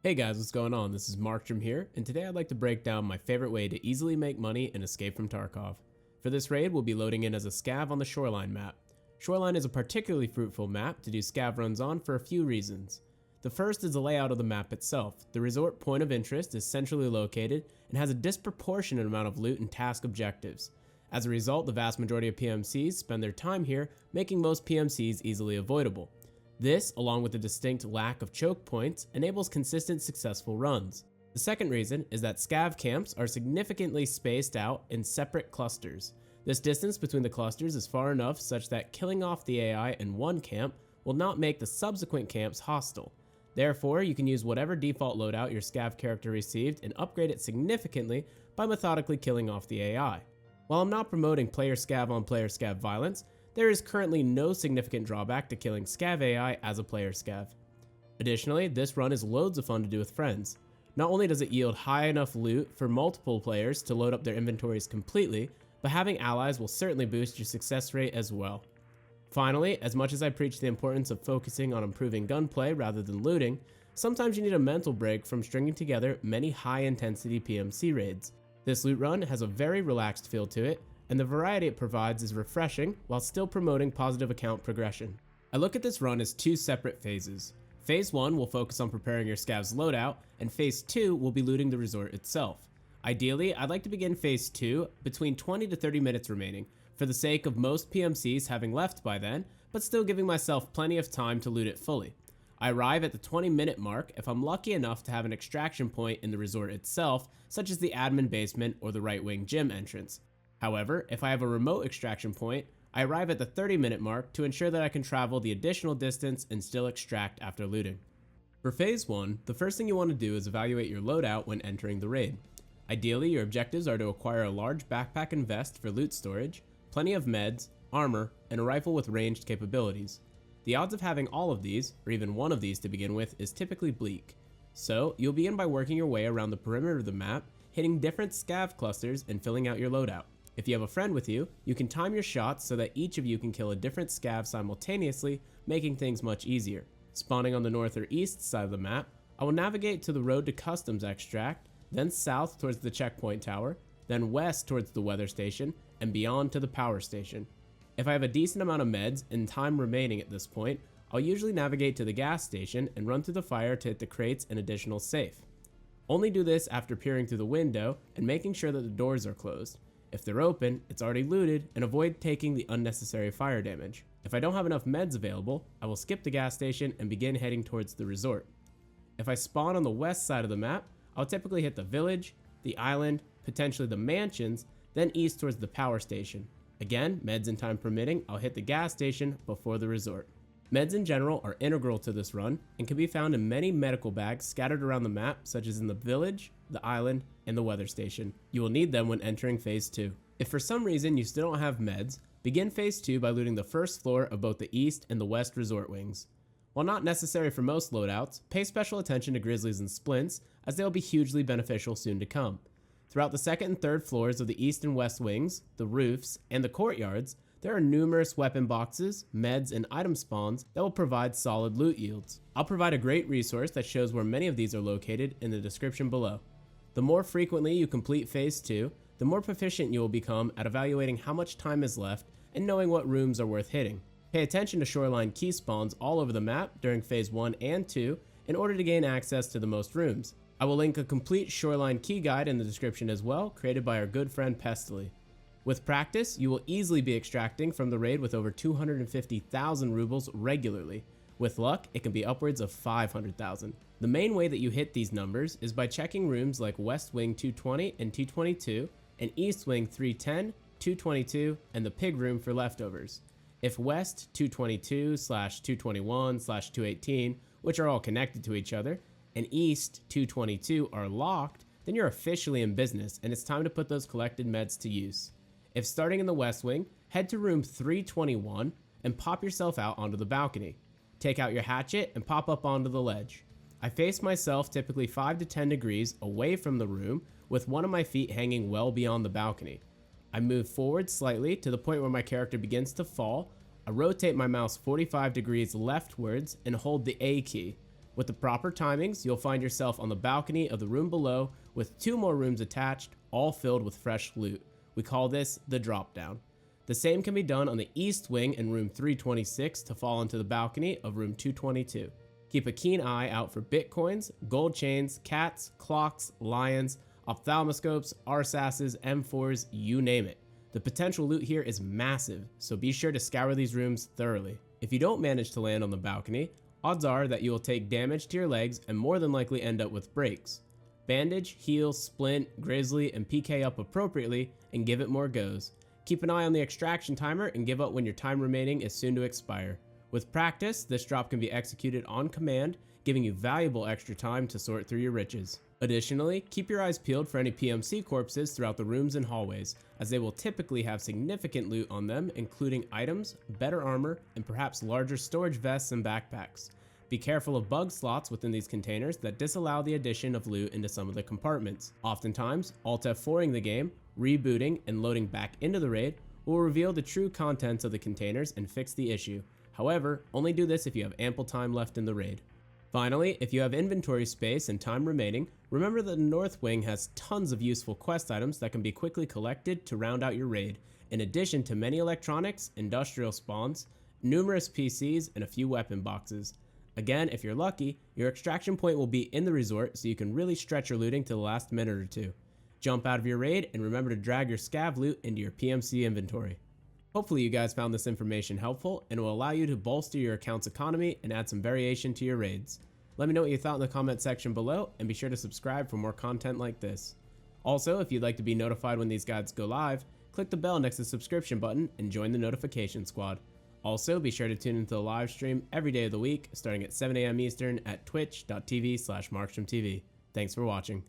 Hey guys, what's going on? This is Markstrom here, and today I'd like to break down my favorite way to easily make money in Escape from Tarkov. For this raid, we'll be loading in as a scav on the Shoreline map. Shoreline is a particularly fruitful map to do scav runs on for a few reasons. The first is the layout of the map itself. The resort point of interest is centrally located and has a disproportionate amount of loot and task objectives. As a result, the vast majority of PMCs spend their time here, making most PMCs easily avoidable. This, along with the distinct lack of choke points, enables consistent successful runs. The second reason is that scav camps are significantly spaced out in separate clusters. This distance between the clusters is far enough such that killing off the AI in one camp will not make the subsequent camps hostile. Therefore, you can use whatever default loadout your scav character received and upgrade it significantly by methodically killing off the AI. While I'm not promoting player scav on player scav violence, there is currently no significant drawback to killing scav AI as a player scav. Additionally, this run is loads of fun to do with friends. Not only does it yield high enough loot for multiple players to load up their inventories completely, but having allies will certainly boost your success rate as well. Finally, as much as I preach the importance of focusing on improving gunplay rather than looting, sometimes you need a mental break from stringing together many high-intensity PMC raids. This loot run has a very relaxed feel to it, and the variety it provides is refreshing while still promoting positive account progression. I look at this run as two separate phases. Phase 1 will focus on preparing your scav's loadout, and Phase 2 will be looting the resort itself. Ideally, I'd like to begin Phase 2 between 20 to 30 minutes remaining, for the sake of most PMCs having left by then, but still giving myself plenty of time to loot it fully. I arrive at the 20-minute mark if I'm lucky enough to have an extraction point in the resort itself, such as the admin basement or the right wing gym entrance. However, if I have a remote extraction point, I arrive at the 30-minute mark to ensure that I can travel the additional distance and still extract after looting. For Phase 1, the first thing you want to do is evaluate your loadout when entering the raid. Ideally, your objectives are to acquire a large backpack and vest for loot storage, plenty of meds, armor, and a rifle with ranged capabilities. The odds of having all of these, or even one of these to begin with, is typically bleak. So, you'll begin by working your way around the perimeter of the map, hitting different scav clusters and filling out your loadout. If you have a friend with you, you can time your shots so that each of you can kill a different scav simultaneously, making things much easier. Spawning on the north or east side of the map, I will navigate to the road to customs extract, then south towards the checkpoint tower, then west towards the weather station, and beyond to the power station. If I have a decent amount of meds and time remaining at this point, I'll usually navigate to the gas station and run through the fire to hit the crates and additional safe. Only do this after peering through the window and making sure that the doors are closed. If they're open, it's already looted, and avoid taking the unnecessary fire damage. If I don't have enough meds available, I will skip the gas station and begin heading towards the resort. If I spawn on the west side of the map, I'll typically hit the village, the island, potentially the mansions, then east towards the power station. Again, meds and time permitting, I'll hit the gas station before the resort. Meds in general are integral to this run and can be found in many medical bags scattered around the map, such as in the village, the island, and the weather station. You will need them when entering Phase 2. If for some reason you still don't have meds, begin Phase 2 by looting the first floor of both the east and the west resort wings. While not necessary for most loadouts, pay special attention to grizzlies and splints, as they will be hugely beneficial soon to come. Throughout the second and third floors of the east and west wings, the roofs, and the courtyards, there are numerous weapon boxes, meds, and item spawns that will provide solid loot yields. I'll provide a great resource that shows where many of these are located in the description below. The more frequently you complete Phase 2, the more proficient you will become at evaluating how much time is left and knowing what rooms are worth hitting. Pay attention to Shoreline key spawns all over the map during Phase 1 and 2 in order to gain access to the most rooms. I will link a complete Shoreline key guide in the description as well, created by our good friend Pestily. With practice, you will easily be extracting from the raid with over 250,000 rubles regularly. With luck, it can be upwards of 500,000. The main way that you hit these numbers is by checking rooms like West Wing 220 and 222, and East Wing 310, 222, and the pig room for leftovers. If West 222/221/218, which are all connected to each other, and East 222 are locked, then you're officially in business and it's time to put those collected meds to use. If starting in the West Wing, head to room 321 and pop yourself out onto the balcony. Take out your hatchet and pop up onto the ledge. I face myself typically 5 to 10 degrees away from the room with one of my feet hanging well beyond the balcony. I move forward slightly to the point where my character begins to fall. I rotate my mouse 45 degrees leftwards and hold the A key. With the proper timings, you'll find yourself on the balcony of the room below with 2 more rooms attached, all filled with fresh loot. We call this the drop down. The same can be done on the east wing in room 326 to fall into the balcony of room 222. Keep a keen eye out for bitcoins, gold chains, cats, clocks, lions, ophthalmoscopes, RSASs, M4s, you name it. The potential loot here is massive, so be sure to scour these rooms thoroughly. If you don't manage to land on the balcony, odds are that you will take damage to your legs and more than likely end up with breaks. Bandage, heal, splint, grizzly, and PK up appropriately and give it more goes. Keep an eye on the extraction timer and give up when your time remaining is soon to expire. With practice, this drop can be executed on command, giving you valuable extra time to sort through your riches. Additionally, keep your eyes peeled for any PMC corpses throughout the rooms and hallways, as they will typically have significant loot on them, including items, better armor, and perhaps larger storage vests and backpacks. Be careful of bug slots within these containers that disallow the addition of loot into some of the compartments. Oftentimes, Alt F4ing the game, rebooting, and loading back into the raid will reveal the true contents of the containers and fix the issue. However, only do this if you have ample time left in the raid. Finally, if you have inventory space and time remaining, remember that the North Wing has tons of useful quest items that can be quickly collected to round out your raid, in addition to many electronics, industrial spawns, numerous PCs, and a few weapon boxes. Again, if you're lucky, your extraction point will be in the resort, so you can really stretch your looting to the last minute or two. Jump out of your raid and remember to drag your scav loot into your PMC inventory. Hopefully you guys found this information helpful and will allow you to bolster your account's economy and add some variation to your raids. Let me know what you thought in the comment section below and be sure to subscribe for more content like this. Also, if you'd like to be notified when these guides go live, click the bell next to the subscription button and join the notification squad. Also, be sure to tune into the live stream every day of the week starting at 7 a.m. Eastern at twitch.tv/MarkstromTV. Thanks for watching.